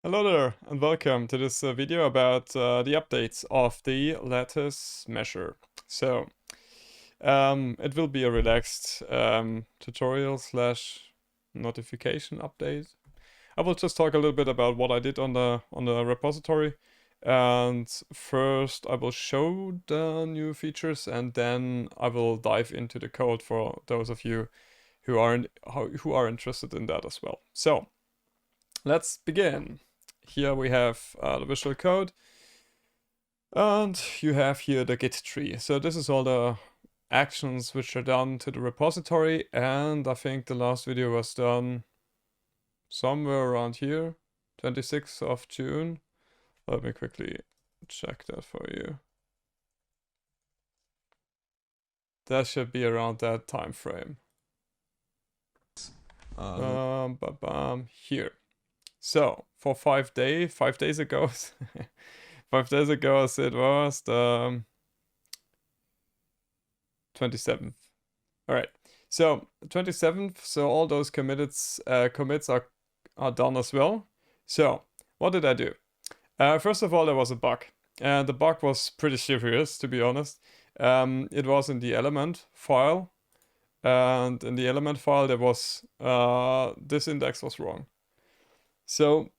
Hello there, and welcome to this video about the updates of the LatticeMesher. So, it will be a relaxed tutorial slash notification update. I will just talk a little bit about what I did on the repository, and first I will show the new features, and then I will dive into the code for those of you who are interested in that as well. So, let's begin. Here we have the visual code, and you have here the Git tree. So this is all the actions which are done to the repository, and I think the last video was done somewhere around here, 26th of June. Let me quickly check that for you. That should be around that time frame. Here. So for 5 days ago, 5 days ago it was the 27th. All right. So 27th. So all those commits are done as well. So what did I do? First of all, there was a bug, and the bug was pretty serious, to be honest. It was in the element file, and in the element file there was this index was wrong. So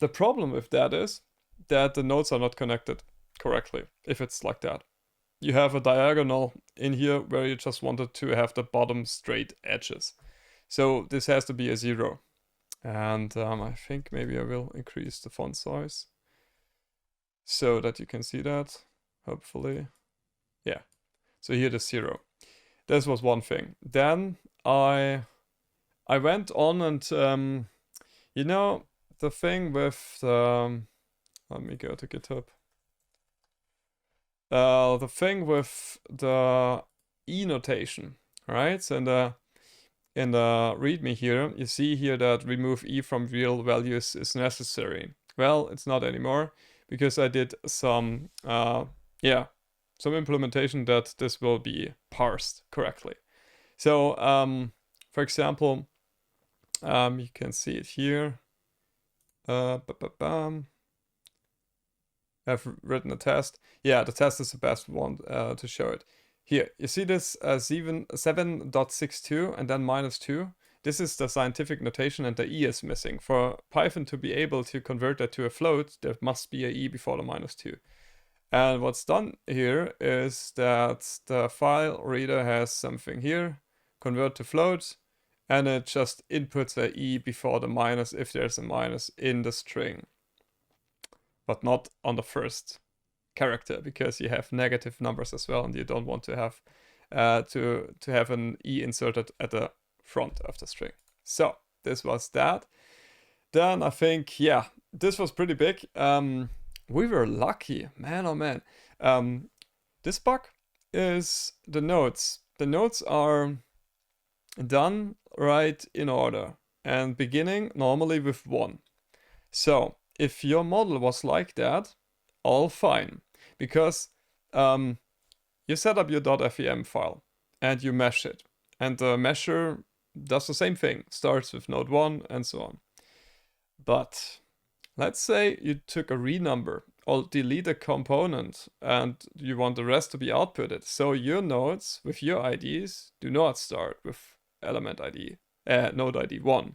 the problem with that is that the nodes are not connected correctly if it's like that. You have a diagonal in here where you just wanted to have the bottom straight edges. So this has to be a 0. And I think maybe I will increase the font size so that you can see that, hopefully. Yeah, so here the 0. This was one thing. Then I went on and you know, the thing with the, let me go to GitHub. The thing with the E notation, right? So in the README here, you see here that remove E from real values is necessary. Well, it's not anymore because I did some, some implementation that this will be parsed correctly. So, for example, you can see it here. I've written a test. Yeah, the test is the best one to show it. Here, you see this 7.62 and then -2. This is the scientific notation and the E is missing. For Python to be able to convert that to a float, there must be a E before the -2. And what's done here is that the file reader has something here, convert to float, and it just inputs a E before the minus if there's a minus in the string. But not on the first character, because you have negative numbers as well, and you don't want to have to have an E inserted at the front of the string. So this was that. Then I think, yeah, this was pretty big. We were lucky, man, oh man. This bug is the nodes. The nodes are done right in order and beginning normally with 1. So if your model was like that, all fine, because you set up your .fem file and you mesh it, and the mesher does the same thing, starts with node 1 and so on. But let's say you took a renumber or delete a component and you want the rest to be outputted. So your nodes with your IDs do not start with element ID, node ID 1.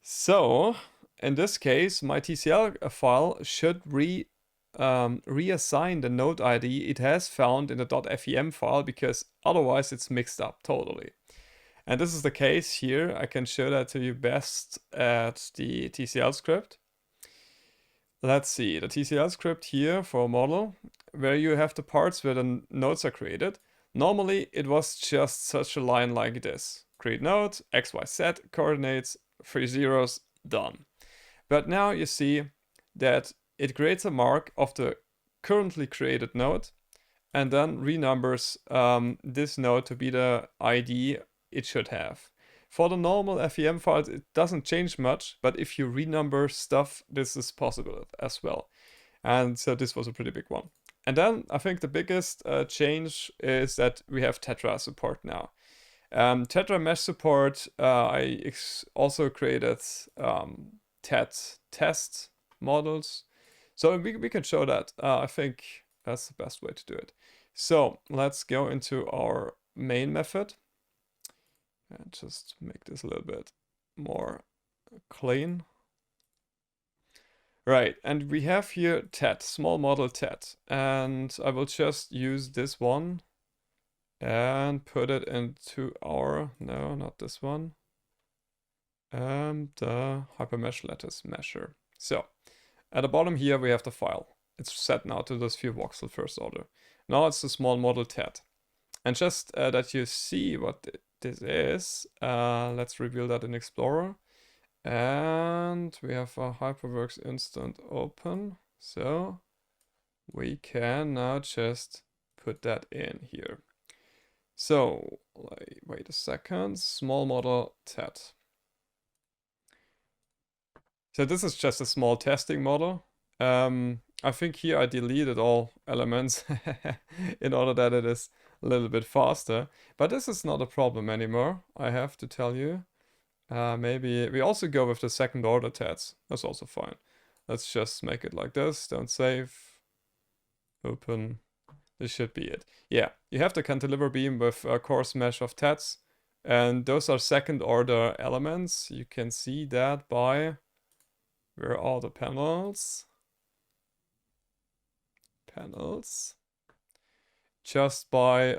So in this case, my TCL file should reassign the node ID it has found in the .fem file, because otherwise it's mixed up totally. And this is the case here. I can show that to you best at the TCL script. Let's see, the TCL script here for a model, where you have the parts where the nodes are created. Normally, it was just such a line like this. Create node, XYZ coordinates, 3 zeros, done. But now you see that it creates a mark of the currently created node and then renumbers this node to be the ID it should have. For the normal FEM files, it doesn't change much, but if you renumber stuff, this is possible as well. And so this was a pretty big one. And then I think the biggest change is that we have Tetra support now. Tetramesh support, I also created TET test models. So we can show that. I think that's the best way to do it. So let's go into our main method and just make this a little bit more clean. Right, and we have here TET, small model TET, and I will just use this one and put it into our, no, not this one, and the HypermeshLatticeMesher. So at the bottom here we have the file. It's set now to this few voxel first order. Now it's the small model TET. And just that you see what this is, let's reveal that in Explorer. And we have a HyperWorks instance open. So we can now just put that in here. So wait a second, small model TET. So this is just a small testing model. I think here I deleted all elements in order that it is a little bit faster. But this is not a problem anymore, I have to tell you. Maybe we also go with the second order TETs. That's also fine. Let's just make it like this. Don't save. Open. This should be it. Yeah, you have the cantilever beam with a coarse mesh of TETs. And those are second order elements. You can see that by... Where are all the panels? Panels. Just by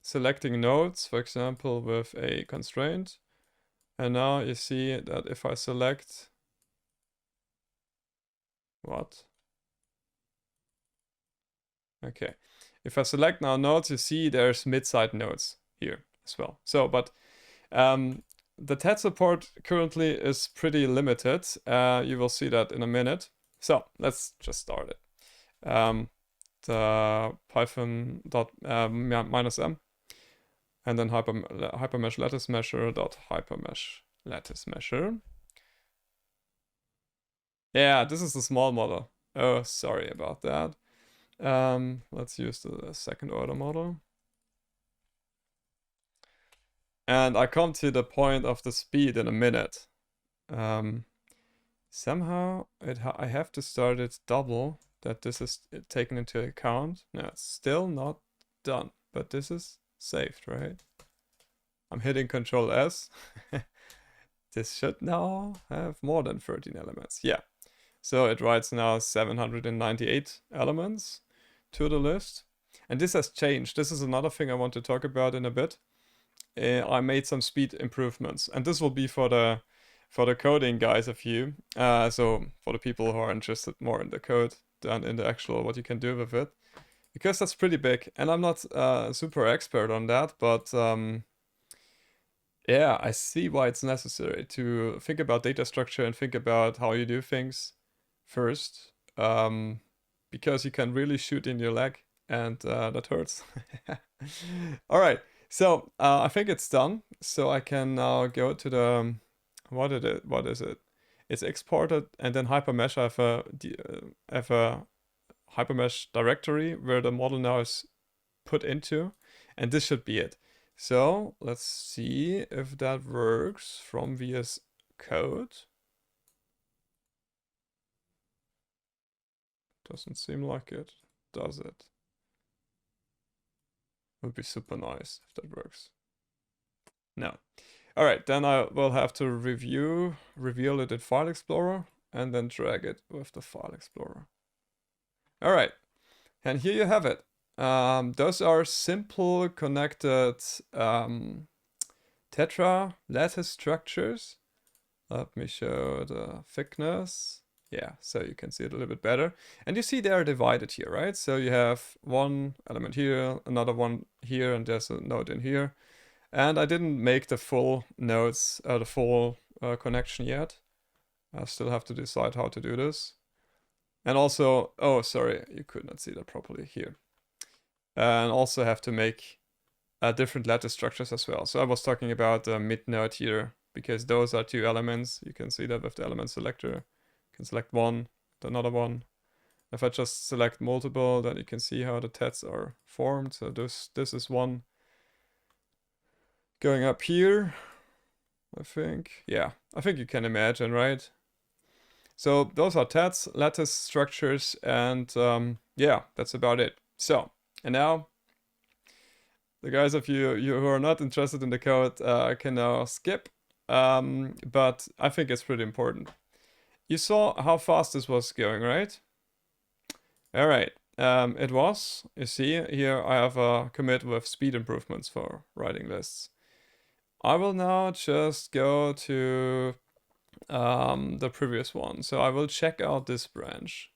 selecting nodes, for example, with a constraint. And now you see that if I select... What? Okay. If I select now nodes, you see there's mid-side nodes here as well. So, but the TET support currently is pretty limited. You will see that in a minute. So let's just start it. The Python -m. And then HypermeshLatticeMesher.HypermeshLatticeMesher. Yeah, this is the small model. Oh, sorry about that. Let's use the second order model. And I come to the point of the speed in a minute. Somehow I have to start it double, that this is taken into account. No, it's still not done, but this is saved, right? I'm hitting Control S. This should now have more than 13 elements. Yeah. So it writes now 798 elements to the list. And this has changed. This is another thing I want to talk about in a bit. I made some speed improvements, and this will be for the coding guys of you. So for the people who are interested more in the code than in the actual what you can do with it, because that's pretty big. And I'm not super expert on that, but yeah, I see why it's necessary to think about data structure and think about how you do things first, because you can really shoot in your leg, and that hurts. All right. So I think it's done. So I can now go to the what is it? It's exported, and then Hypermesh. I have a Hypermesh directory where the model now is put into, and this should be it. So let's see if that works from VS Code. Doesn't seem like it, does it? Would be super nice if that works. No. All right, then I will have to reveal it in File Explorer, and then drag it with the File Explorer. All right, and here you have it. Those are simple connected tetra lattice structures. Let me show the thickness. Yeah, so you can see it a little bit better. And you see they are divided here, right? So you have one element here, another one here, and there's a node in here. And I didn't make the full nodes, the full connection yet. I still have to decide how to do this. And also, oh, sorry, you could not see that properly here. And also have to make different lattice structures as well. So I was talking about the mid node here, because those are two elements. You can see that with the element selector. Can select one, another one. If I just select multiple, then you can see how the TETs are formed. So this is one going up here, I think. Yeah, I think you can imagine, right? So those are tats, lattice structures, and yeah, that's about it. So, and now the guys of you who are not interested in the code can now skip, but I think it's pretty important. You saw how fast this was going, right? All right, it was. You see, here I have a commit with speed improvements for writing lists. I will now just go to the previous one. So I will check out this branch,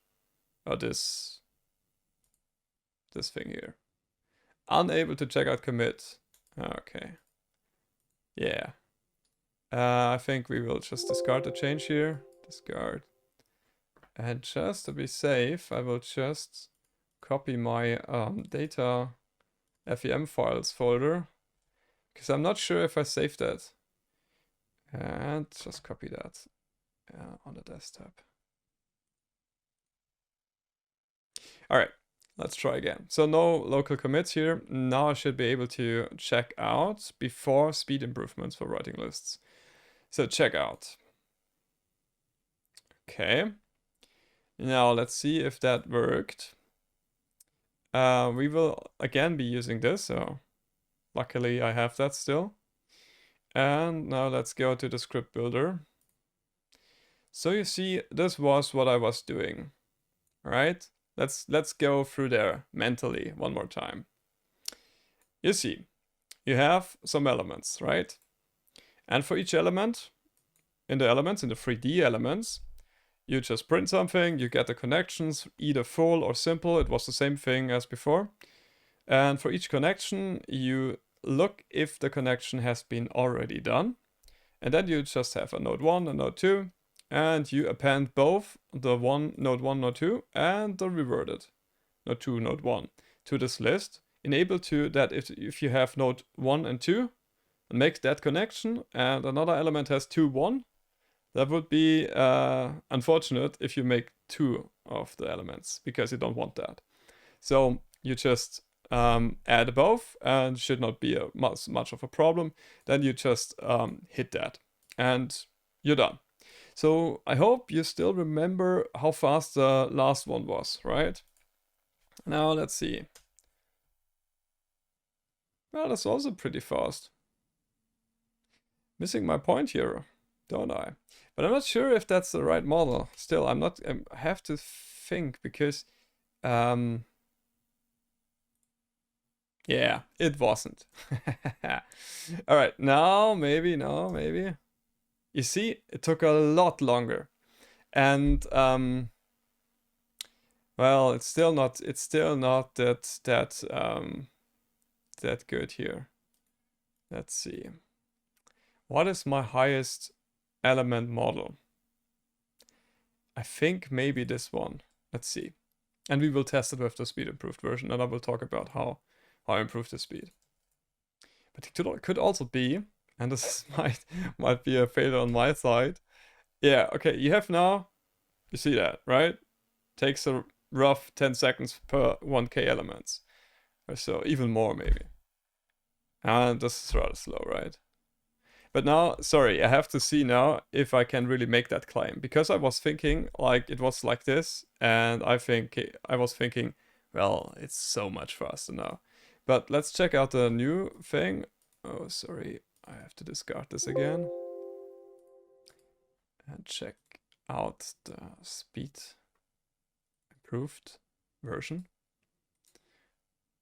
or this thing here. Unable to check out commit. Okay. Yeah. I think we will just discard the change here. Discard. And just to be safe, I will just copy my data FEM files folder, because I'm not sure if I saved that. And just copy that on the desktop. All right, let's try again. So no local commits here. Now I should be able to check out before speed improvements for writing lists. So check out. Okay. Now let's see if that worked. We will again be using this, so luckily I have that still. And now let's go to the script builder. So you see, this was what I was doing. All right, let's go through there mentally one more time. You see, you have some elements, right? And for each element, in the 3D elements, you just print something, you get the connections, either full or simple. It was the same thing as before. And for each connection, you look if the connection has been already done. And then you just have a node 1 and node 2. And you append both the node 1, node 2, and the reverted node 2, node 1 to this list. Enable to that if you have node 1 and 2, and make that connection, and another element has 2, 1, that would be unfortunate if you make 2 of the elements, because you don't want that. So you just add both, and should not be much of a problem. Then you just hit that, and you're done. So I hope you still remember how fast the last one was, right? Now let's see. Well, that's also pretty fast. Missing my point here, don't I? But I'm not sure if that's the right model. Still, I have to think, because yeah, it wasn't. All right, now maybe. You see, it took a lot longer, and well, it's still not that good here. Let's see. What is my highest element model? I think maybe this one. Let's see. And we will test it with the speed improved version, and I will talk about how I improve the speed. But it could also be, and this might be a failure on my side. Yeah, okay, you have now, you see that, right? Takes a rough 10 seconds per 1K elements. Or so, even more maybe. And this is rather slow, right? But now, sorry, I have to see now if I can really make that claim. Because I was thinking like it was like this, and I was thinking, well, it's so much faster now. But let's check out the new thing. Oh, sorry, I have to discard this again. And check out the speed improved version.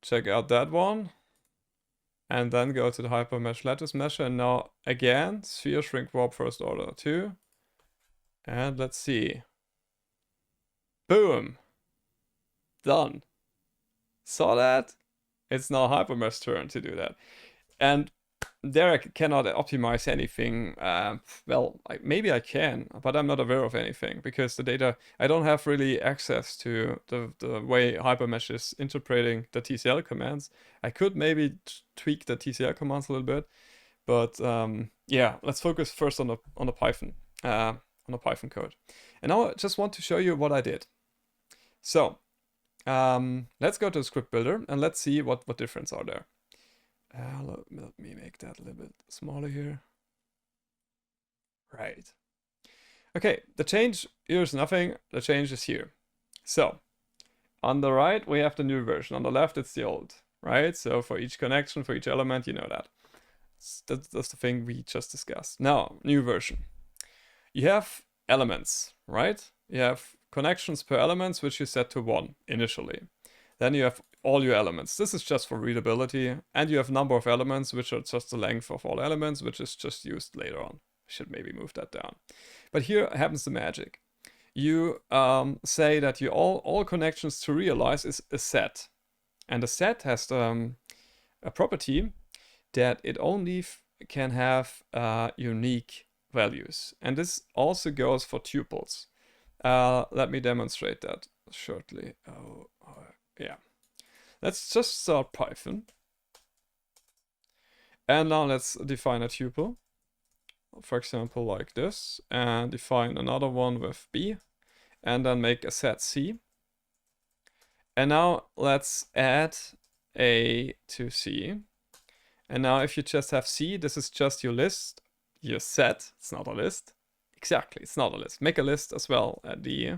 Check out that one. And then go to the HypermeshLatticeMesher, and now again, sphere shrink warp first order 2. And let's see. Boom! Done. Saw that? It's now Hypermesh's turn to do that. And there I cannot optimize anything. Well, maybe I can, but I'm not aware of anything, because the data, I don't have really access to the way Hypermesh is interpreting the TCL commands. I could maybe tweak the TCL commands a little bit, but yeah, let's focus first on the Python code. And now I just want to show you what I did. So let's go to the script builder and let's see what difference are there. Let me make that a little bit smaller here. Right. Okay, the change here is nothing. The change is here. So on the right, we have the new version. On the left, it's the old, right? So for each connection, for each element, you know that. That's the thing we just discussed. Now, new version. You have elements, right? You have connections per elements, which you set to 1 initially. Then you have all your elements. This is just for readability. And you have number of elements, which are just the length of all elements, which is just used later on. Should maybe move that down. But here happens the magic. You say that all connections to realize is a set. And a set has a property that it only can have unique values. And this also goes for tuples. Let me demonstrate that shortly. Yeah. Let's just start Python. And now let's define a tuple. For example, like this. And define another one with B. And then make a set C. And now let's add A to C. And now if you just have C, this is just your list, your set. It's not a list. Exactly, it's not a list. Make a list as well at D.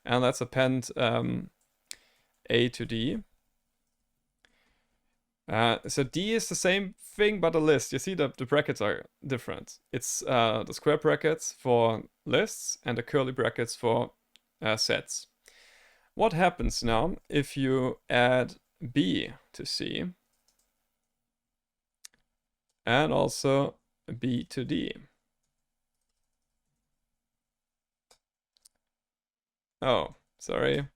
And let's append A to D. So D is the same thing, but a list. You see the brackets are different. It's the square brackets for lists and the curly brackets for sets. What happens now if you add B to C and also B to D? Oh, sorry.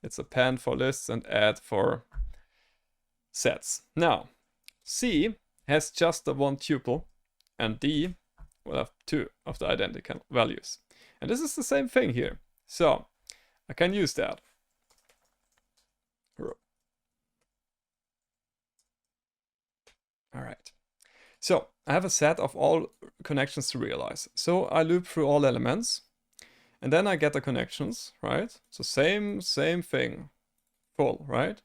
It's append for lists and add for sets. Now, C has just the one tuple and D will have 2 of the identical values. And this is the same thing here. So I can use that. All right. So I have a set of all connections to realize. So I loop through all elements and then I get the connections, right? So same thing, full, right?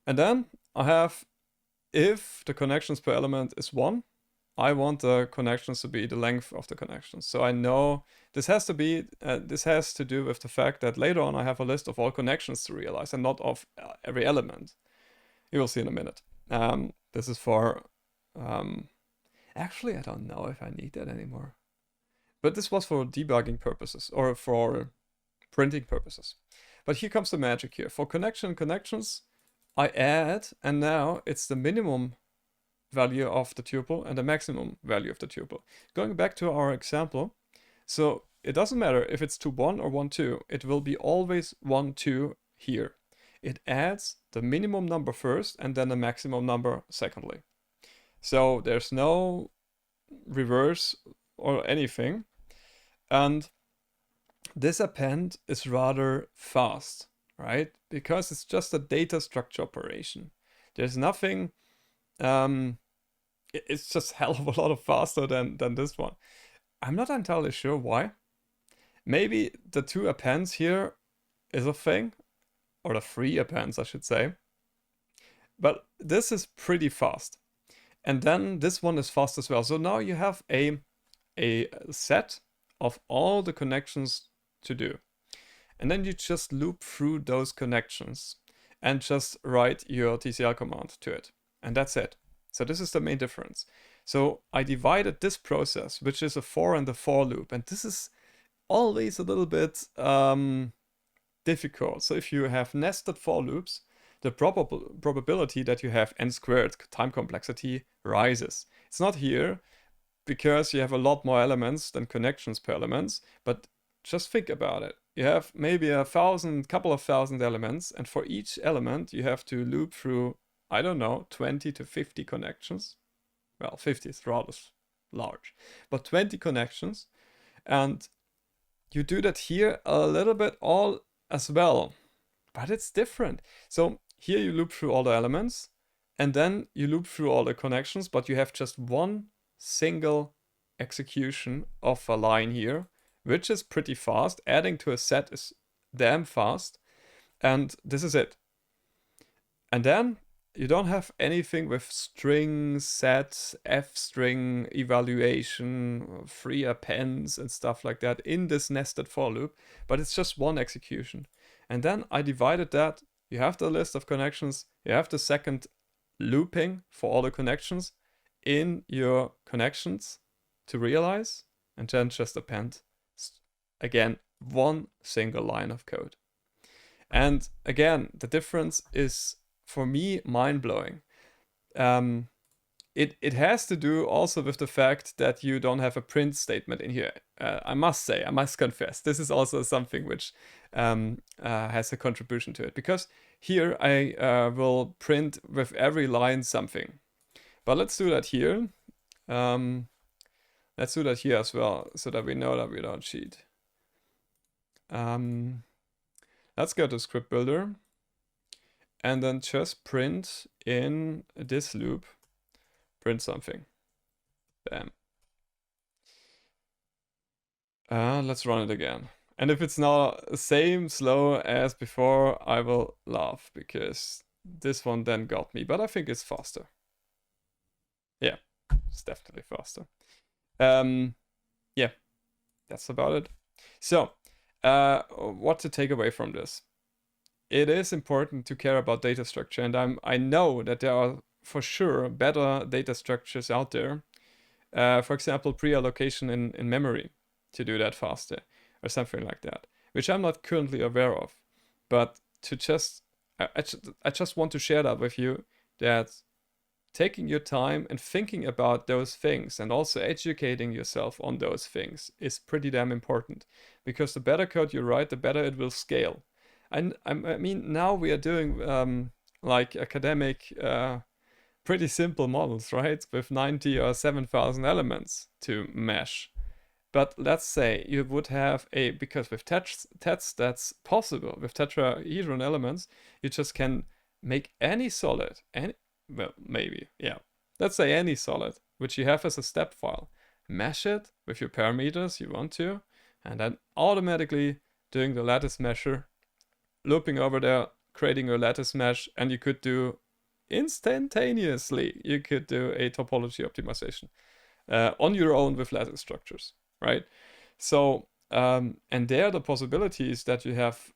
And then I have, if the connections per element is 1, I want the connections to be the length of the connections. So I know this has to be, this has to do with the fact that later on I have a list of all connections to realize and not of every element. You will see in a minute. This is for, actually I don't know if I need that anymore. But this was for debugging purposes or for printing purposes. But here comes the magic here. For connections, I add, and now it's the minimum value of the tuple and the maximum value of the tuple. Going back to our example, so it doesn't matter if it's 2, 1 or 1, 2, it will be always 1, 2 here. It adds the minimum number first and then the maximum number secondly. So there's no reverse or anything. And this append is rather fast, right? Because it's just a data structure operation. There's nothing, it's just hell of a lot faster than this one. I'm not entirely sure why. Maybe the 2 appends here is a thing, or the 3 appends, I should say. But this is pretty fast. And then this one is fast as well. So now you have a set of all the connections to do. And then you just loop through those connections and just write your TCL command to it. And that's it. So this is the main difference. So I divided this process, which is a for and a for loop. And this is always a little bit difficult. So if you have nested for loops, the probability that you have n squared time complexity rises. It's not here because you have a lot more elements than connections per elements, but just think about it. You have maybe couple of thousand elements, and for each element you have to loop through, I don't know, 20 to 50 connections. Well, 50 is rather large, but 20 connections. And you do that here a little bit all as well, but it's different. So here you loop through all the elements, and then you loop through all the connections, but you have just one single execution of a line here, which is pretty fast. Adding to a set is damn fast, and this is it. And then you don't have anything with string sets, f string evaluation, free appends and stuff like that in this nested for loop, but it's just one execution. And then I divided that. You have the list of connections, you have the second looping for all the connections in your connections to realize, and then just append again one single line of code. And again, the difference is for me mind-blowing. It has to do also with the fact that you don't have a print statement in here. I must confess, this is also something which has a contribution to it, because here I will print with every line something. But let's do that here. Let's do that here as well, so that we know that we don't cheat. Let's go to script builder and then just print in this loop, print something. Bam. Let's run it again. And if it's now the same slow as before, I will laugh, because this one then got me, but I think it's faster. Yeah, it's definitely faster. Yeah, that's about it. So, what to take away from this? It is important to care about data structure, and I know that there are for sure better data structures out there. For example, pre-allocation in memory to do that faster, or something like that, which I'm not currently aware of. But to I just want to share that with you, that taking your time and thinking about those things and also educating yourself on those things is pretty damn important, because the better code you write, the better it will scale. And I mean, now we are doing like academic, pretty simple models, right? With 90 or 7,000 elements to mesh. But let's say you would have because with tets that's possible, with tetrahedron elements, you just can make any solid, well, maybe, yeah. Let's say any solid, which you have as a step file. Mesh it with your parameters you want to, and then automatically doing the lattice mesher, looping over there, creating a lattice mesh, and you could do instantaneously, you could do a topology optimization on your own with lattice structures, right? So, and there the possibility is that you have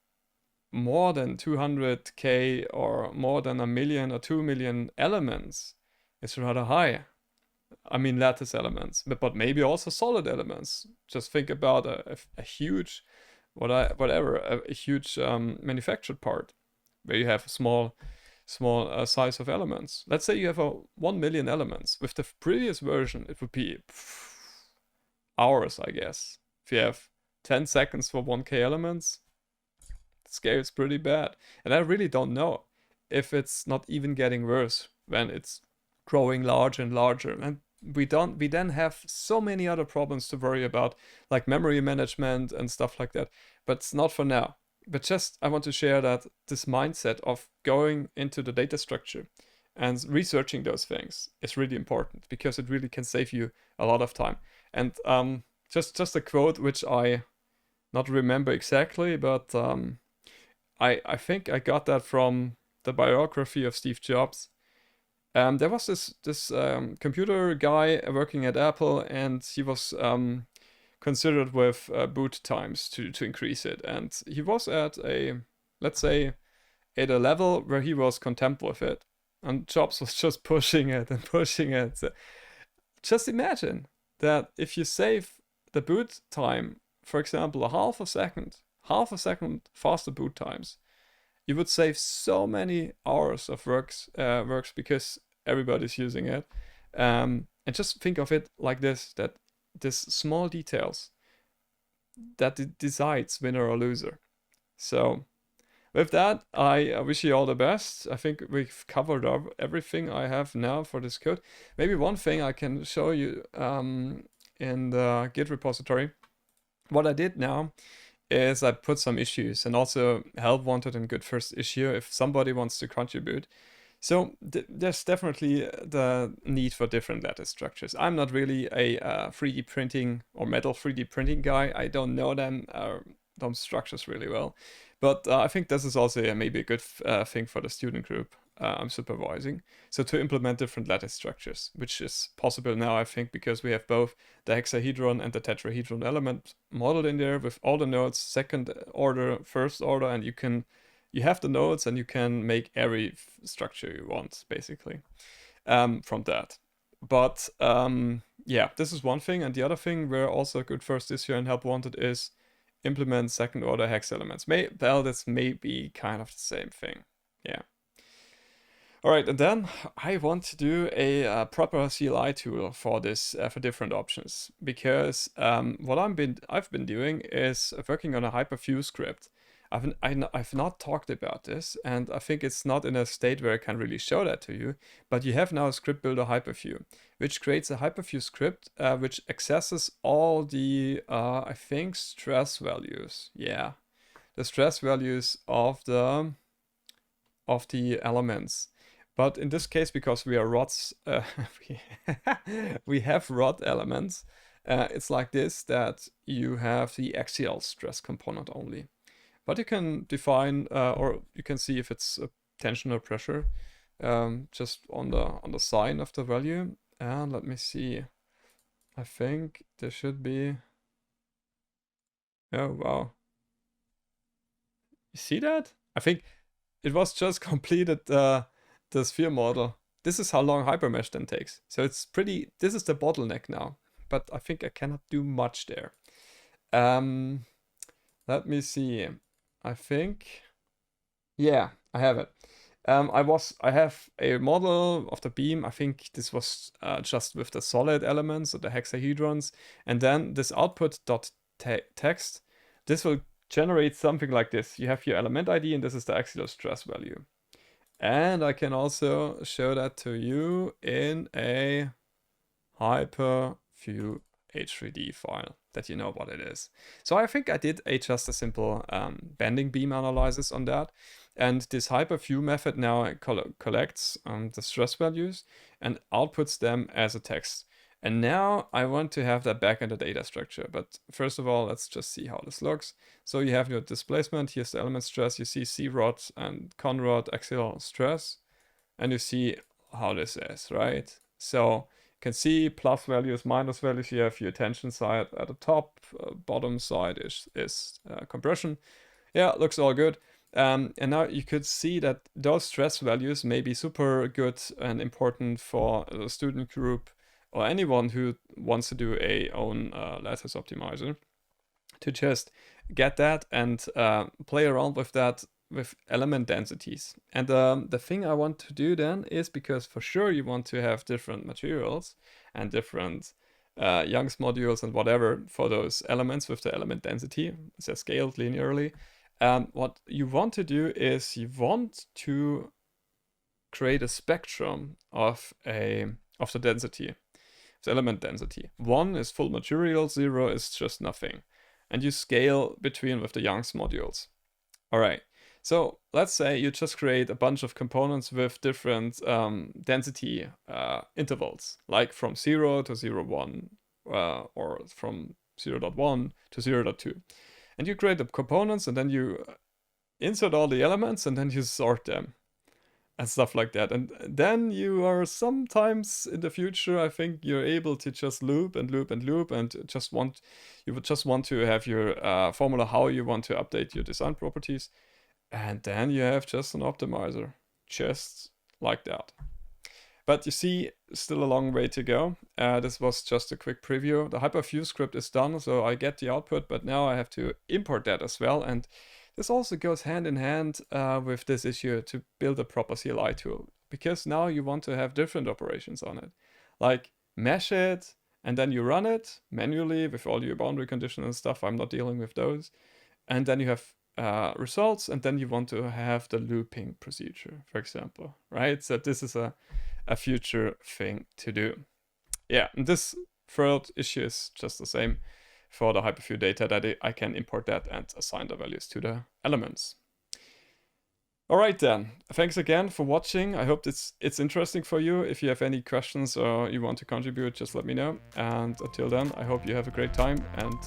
more than 200k or more than 1 million or 2 million elements is rather high. I mean lattice elements, but maybe also solid elements. Just think about a huge, a huge manufactured part where you have a small size of elements. Let's say you have 1 million elements. With the previous version, it would be hours, I guess. If you have 10 seconds for 1k elements, scales pretty bad. And I really don't know if it's not even getting worse when it's growing larger and larger. And we then have so many other problems to worry about, like memory management and stuff like that. But it's not for now. But just I want to share that this mindset of going into the data structure and researching those things is really important, because it really can save you a lot of time. And just a quote which I not remember exactly, but I think I got that from the biography of Steve Jobs. There was this computer guy working at Apple, and he was considered with boot times to increase it. And he was at let's say, at a level where he was content with it. And Jobs was just pushing it and pushing it. So just imagine that if you save the boot time, for example, half a second faster boot times, you would save so many hours of works because everybody's using it. And just think of it like this, that this small details that it decides winner or loser. So with that, I wish you all the best. I think we've covered up everything I have now for this code. Maybe one thing I can show you in the Git repository. What I did now is I put some issues and also help wanted and good first issue if somebody wants to contribute. So there's definitely the need for different lattice structures. I'm not really a 3D printing or metal 3D printing guy. I don't know those structures really well. But I think this is also maybe a good thing for the student group. I'm supervising. So to implement different lattice structures, which is possible now, I think, because we have both the hexahedron and the tetrahedron element modeled in there with all the nodes, second order, first order, and you have the nodes and you can make every structure you want, basically, from that. But yeah, this is one thing. And the other thing where also good first issue and help wanted is implement second order hex elements. Well, this may be kind of the same thing. Yeah. All right, and then I want to do a proper CLI tool for this, for different options, because what I've been doing is working on a Hyperview script. I've not talked about this, and I think it's not in a state where I can really show that to you, but you have now a script builder Hyperview, which creates a Hyperview script which accesses all the, I think, stress values. Yeah, the stress values of the elements. But in this case, because we are rods, we have rod elements, it's like this, that you have the axial stress component only. But you can define, or you can see if it's a tension or pressure, just on the sign of the value. And let me see. I think there should be. Oh wow! You see that? I think it was just completed the sphere model. This is how long Hypermesh then takes. So it's pretty. This is the bottleneck now. But I think I cannot do much there. Let me see. I think, yeah, I have it. I have a model of the beam. I think this was just with the solid elements, or the hexahedrons, and then this output.text. This will generate something like this. You have your element ID, and this is the axial stress value. And I can also show that to you in a Hyperview H3D file, that you know what it is. So I think I did just a simple bending beam analysis on that. And this Hyperview method now collects the stress values and outputs them as a text. And now I want to have that back in the data structure. But first of all, let's just see how this looks. So you have your displacement. Here's the element stress. You see C-rod and con-rod axial stress. And you see how this is, right? So you can see plus values, minus values. You have your tension side at the top. Bottom side is compression. Yeah, it looks all good. And now you could see that those stress values may be super good and important for the student group or anyone who wants to do a own lattice optimizer, to just get that and play around with that with element densities. And the thing I want to do then is, because for sure you want to have different materials and different Young's modules and whatever for those elements with the element density, so scaled linearly. What you want to do is you want to create a spectrum of the density, the element density. 1 is full material, 0 is just nothing. And you scale between with the Young's modules. All right. So let's say you just create a bunch of components with different density intervals, like from 0 to 0.1, or from 0.1 to 0.2. And you create the components, and then you insert all the elements, and then you sort them and stuff like that. And then you are sometimes in the future, I think you're able to just loop and loop and loop, and you would just want to have your formula how you want to update your design properties. And then you have just an optimizer, just like that. But you see, still a long way to go. This was just a quick preview. The Hyperview script is done, so I get the output, but now I have to import that as well. And this also goes hand in hand with this issue to build a proper CLI tool, because now you want to have different operations on it. Like mesh it, and then you run it manually with all your boundary conditions and stuff. I'm not dealing with those. And then you have results, and then you want to have the looping procedure, for example, right? So this is a future thing to do. Yeah, and this third issue is just the same for the Hyperview data, that I can import that and assign the values to the elements. All right then, thanks again for watching. I hope it's interesting for you. If you have any questions or you want to contribute, just let me know. And until then, I hope you have a great time. And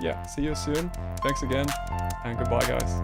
yeah, see you soon. Thanks again, and goodbye, guys.